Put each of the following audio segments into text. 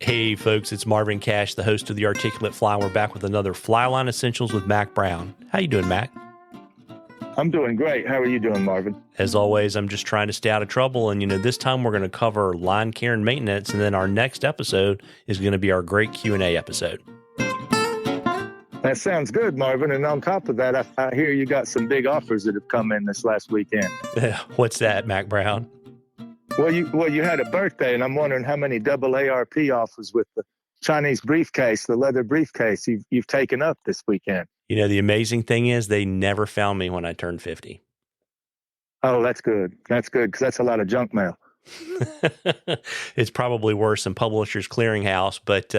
Hey folks, it's Marvin Cash, the host of the Articulate Fly. We're back with another Flyline Essentials with Mac Brown. How you doing, Mac? I'm doing great. How are you doing, Marvin? As always, I'm just trying to stay out of trouble. And, this time we're going to cover line care and maintenance. And then our next episode is going to be our great Q&A episode. That sounds good, Marvin. And on top of that, I hear you got some big offers that have come in this last weekend. What's that, Mac Brown? Well, you had a birthday, and I'm wondering how many double ARP offers with the Chinese briefcase, the leather briefcase you've taken up this weekend. The amazing thing is they never found me when I turned 50. Oh, that's good. That's good, because that's a lot of junk mail. It's probably worse than Publishers Clearinghouse, but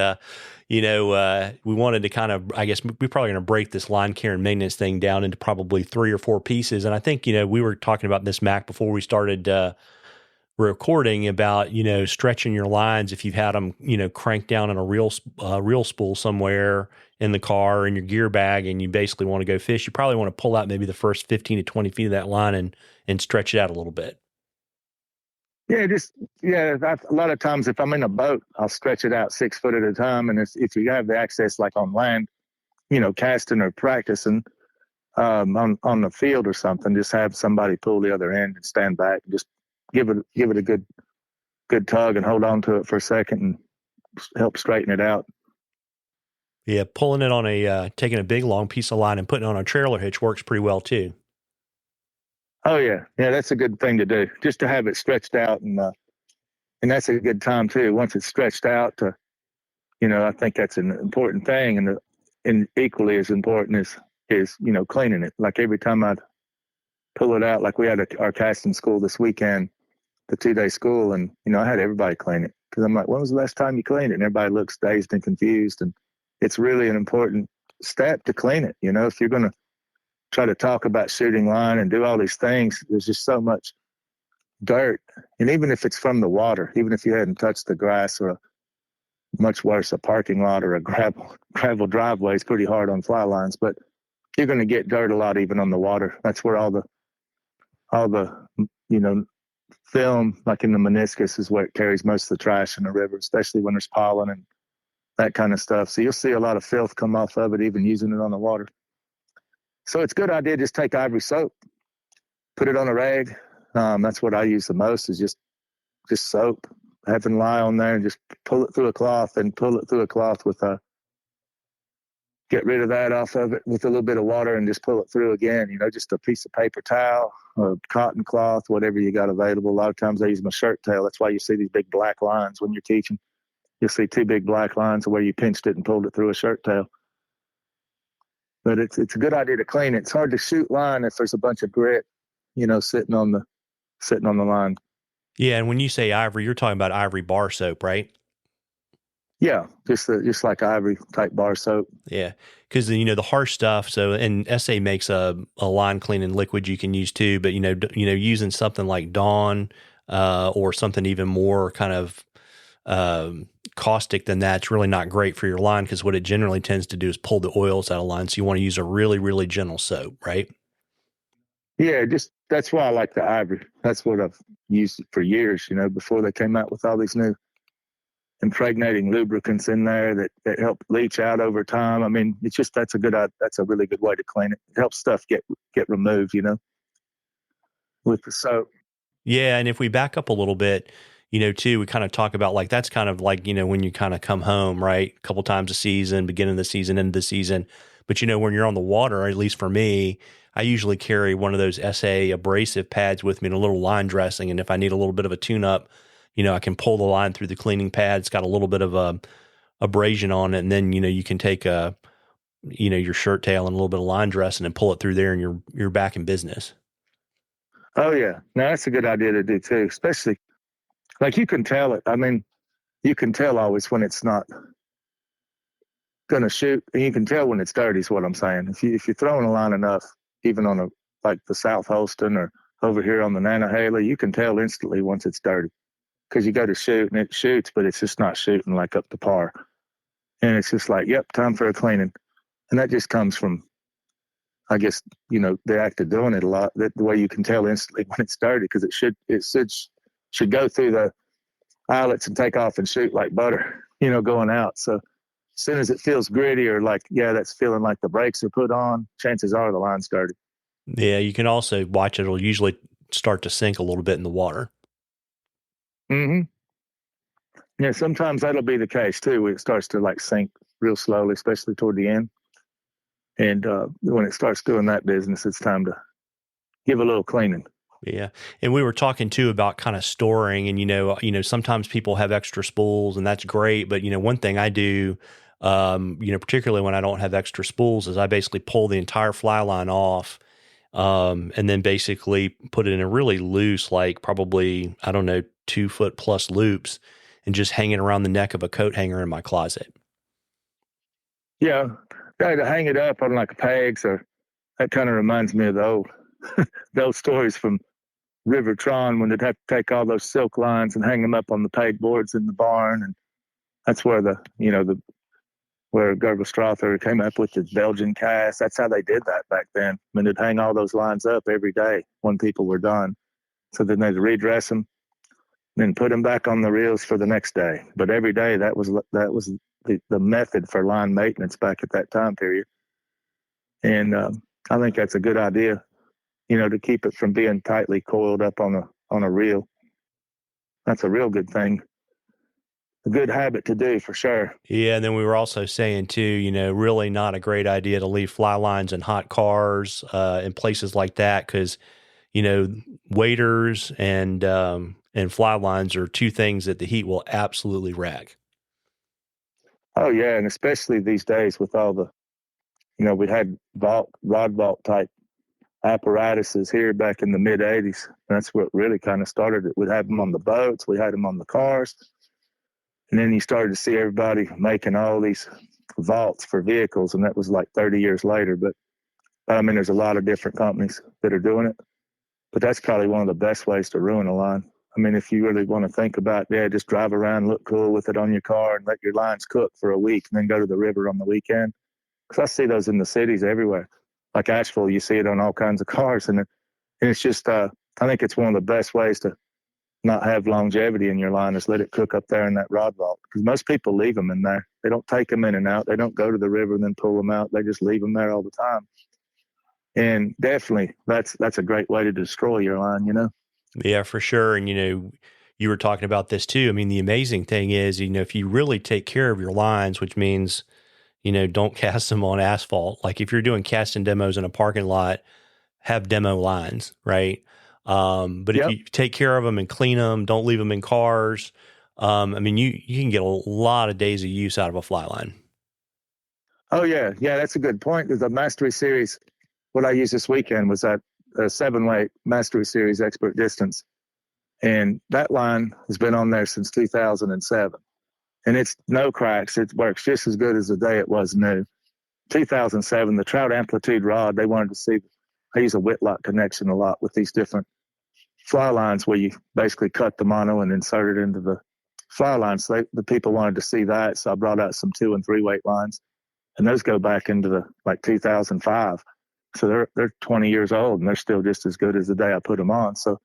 we wanted to kind of, I guess we're probably going to break this line care and maintenance thing down into probably 3 or 4 pieces. And I think, we were talking about this, Mac, before we started recording about, stretching your lines. If you've had them, cranked down in a reel spool somewhere in the car or in your gear bag, and you basically want to go fish, you probably want to pull out maybe the first 15 to 20 feet of that line and stretch it out a little bit. Yeah, a lot of times if I'm in a boat, I'll stretch it out 6 foot at a time. And if you have the access like on land, casting or practicing on the field or something, just have somebody pull the other end and stand back and just give it a good tug and hold on to it for a second and help straighten it out. Yeah, pulling it taking a big long piece of line and putting it on a trailer hitch works pretty well too. Oh yeah, that's a good thing to do. Just to have it stretched out, and that's a good time too. Once it's stretched out, I think that's an important thing, and equally as important is cleaning it. Like every time I pull it out, like we had our casting school this weekend, the 2-day school, and I had everybody clean it, because I'm like, when was the last time you cleaned it? And everybody looks dazed and confused, and it's really an important step to clean it. If you're going to try to talk about shooting line and do all these things, there's just so much dirt. And even if it's from the water, even if you hadn't touched the grass, or much worse, a parking lot or a gravel driveway, is pretty hard on fly lines, but you're going to get dirt a lot even on the water. That's where all the film, like in the meniscus, is where it carries most of the trash in the river, especially when there's pollen and that kind of stuff. So you'll see a lot of filth come off of it, even using it on the water. So it's a good idea, just take ivory soap, put it on a rag. That's what I use the most, is just soap, having lie on there and just pull it through a cloth, and pull it through a cloth with get rid of that off of it with a little bit of water, and just pull it through again, just a piece of paper towel or cotton cloth, whatever you got available. A lot of times I use my shirt tail. That's why you see these big black lines when you're teaching. You'll see 2 big black lines where you pinched it and pulled it through a shirt tail. But it's a good idea to clean it. It's hard to shoot line if there's a bunch of grit, sitting on the line. Yeah, and when you say ivory, you're talking about ivory bar soap, right? Yeah, just like ivory type bar soap. Yeah, because the harsh stuff. So, and SA makes a line cleaning liquid you can use too. But using something like Dawn or something even more kind of caustic than that's really not great for your line, because what it generally tends to do is pull the oils out of line. So you want to use a really, really gentle soap, right? Yeah, that's why I like the ivory. That's what I've used for years, before they came out with all these new impregnating lubricants in there that help leach out over time. I mean, it's just, that's a really good way to clean it. It helps stuff get removed, with the soap. Yeah, and if we back up a little bit, too, we kind of talk about like, that's kind of like, when you kind of come home, right? A couple times a season, beginning of the season, end of the season. But, when you're on the water, or at least for me, I usually carry one of those SA abrasive pads with me and a little line dressing. And if I need a little bit of a tune-up, I can pull the line through the cleaning pad. It's got a little bit of abrasion on it. And then, you can take your shirt tail and a little bit of line dressing and pull it through there, and you're back in business. Oh, yeah. No, that's a good idea to do too, especially like you can tell it. I mean, you can tell always when it's not going to shoot, and you can tell when it's dirty is what I'm saying. If you're throwing a line enough, even on like the South Holston or over here on the Nantahala, you can tell instantly once it's dirty, because you go to shoot and it shoots, but it's just not shooting like up to par. And it's just like, yep, time for a cleaning. And that just comes from, I guess, the act of doing it a lot, the way you can tell instantly when it's dirty, because it should go through the eyelets and take off and shoot like butter, going out. So as soon as it feels gritty or like, that's feeling like the brakes are put on, chances are the line's dirty. Yeah, you can also watch it. It'll usually start to sink a little bit in the water. Mm-hmm. Yeah, sometimes that'll be the case too, when it starts to like sink real slowly, especially toward the end. And when it starts doing that business, it's time to give a little cleaning. Yeah. And we were talking too about kind of storing, and sometimes people have extra spools and that's great. But one thing I do, particularly when I don't have extra spools, is I basically pull the entire fly line off, and then basically put it in a really loose, like probably, I don't know, 2 foot plus loops, and just hang it around the neck of a coat hanger in my closet. Yeah. To hang it up on like pegs, or that kind of reminds me of the old stories from River Tron, when they'd have to take all those silk lines and hang them up on the peg boards in the barn. And that's where where Gerber Strother came up with the Belgian cast. That's how they did that back then. I mean, they'd hang all those lines up every day when people were done. So then they'd redress them, then put them back on the reels for the next day. But every day, that was the method for line maintenance back at that time period. And I think that's a good idea, to keep it from being tightly coiled up on a reel. That's a real good thing. A good habit to do for sure. Yeah, and then we were also saying too, really not a great idea to leave fly lines in hot cars, in places like that, because waders and fly lines are two things that the heat will absolutely wreck. Oh yeah, and especially these days with all the, we had rod vault type apparatuses here back in the mid '80s. That's what really kind of started it. We'd have them on the boats, we had them on the cars, and then you started to see everybody making all these vaults for vehicles, and that was like 30 years later. But I mean, there's a lot of different companies that are doing it, but that's probably one of the best ways to ruin a line. I mean, if you really want to think about, just drive around, look cool with it on your car, and let your lines cook for a week, and then go to the river on the weekend. Because I see those in the cities everywhere. Like Asheville, you see it on all kinds of cars, and it's just, I think it's one of the best ways to not have longevity in your line, is let it cook up there in that rod vault. Because most people leave them in there. They don't take them in and out. They don't go to the river and then pull them out. They just leave them there all the time. And definitely, that's a great way to destroy your line, Yeah, for sure. And, you were talking about this too. I mean, the amazing thing is, if you really take care of your lines, which means, don't cast them on asphalt. Like if you're doing casting demos in a parking lot, have demo lines, right? But if you take care of them and clean them, don't leave them in cars. I mean, you can get a lot of days of use out of a fly line. Oh yeah. Yeah. That's a good point. The Mastery Series, what I used this weekend was that 7-weight Mastery Series Expert Distance. And that line has been on there since 2007. And it's no cracks. It works just as good as the day it was new. 2007, the Trout Amplitude rod, they wanted to see, I use a Whitlock connection a lot with these different fly lines where you basically cut the mono and insert it into the fly lines. So the people wanted to see that. So I brought out some 2 and 3 weight lines, and those go back into the 2005. So they're 20 years old, and they're still just as good as the day I put them on. So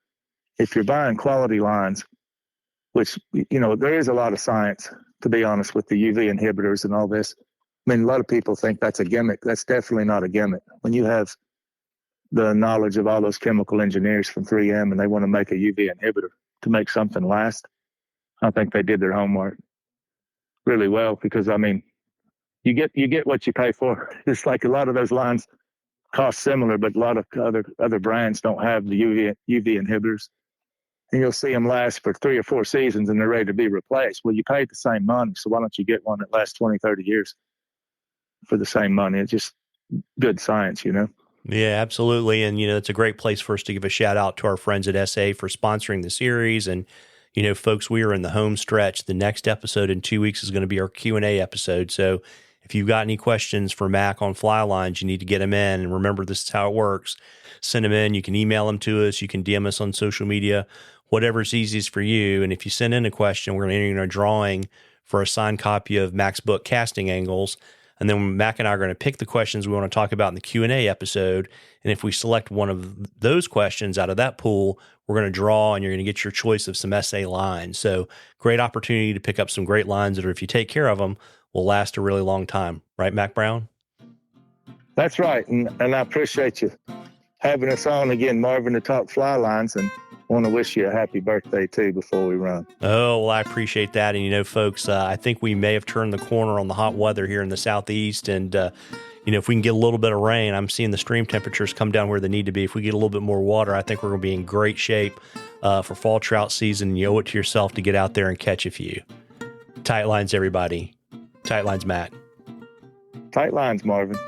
if you're buying quality lines, which, there is a lot of science, to be honest, with the UV inhibitors and all this. I mean, a lot of people think that's a gimmick. That's definitely not a gimmick. When you have the knowledge of all those chemical engineers from 3M and they want to make a UV inhibitor to make something last, I think they did their homework really well, because, I mean, you get what you pay for. It's like a lot of those lines cost similar, but a lot of other brands don't have the UV inhibitors. And you'll see them last for 3 or 4 seasons and they're ready to be replaced. Well, you paid the same money, so why don't you get one that lasts 20, 30 years for the same money? It's just good science, Yeah, absolutely. And, it's a great place for us to give a shout out to our friends at SA for sponsoring the series. And, folks, we are in the home stretch. The next episode in 2 weeks is going to be our Q&A episode. So if you've got any questions for Mac on fly lines, you need to get them in. And remember, this is how it works. Send them in. You can email them to us. You can DM us on social media, whatever's easiest for you. And if you send in a question, we're going to enter in a drawing for a signed copy of Mac's book, Casting Angles. And then Mac and I are going to pick the questions we want to talk about in the Q&A episode. And if we select one of those questions out of that pool, we're going to draw and you're going to get your choice of some SA lines. So great opportunity to pick up some great lines that are, if you take care of them, will last a really long time. Right, Mac Brown? That's right. And I appreciate you having us on again, Marvin, to talk fly lines, and want to wish you a happy birthday too before we run. Oh, well, I appreciate that. And, folks, I think we may have turned the corner on the hot weather here in the Southeast. And, if we can get a little bit of rain, I'm seeing the stream temperatures come down where they need to be. If we get a little bit more water, I think we're going to be in great shape for fall trout season. You owe it to yourself to get out there and catch a few. Tight lines, everybody. Tight lines, Matt. Tight lines, Marvin.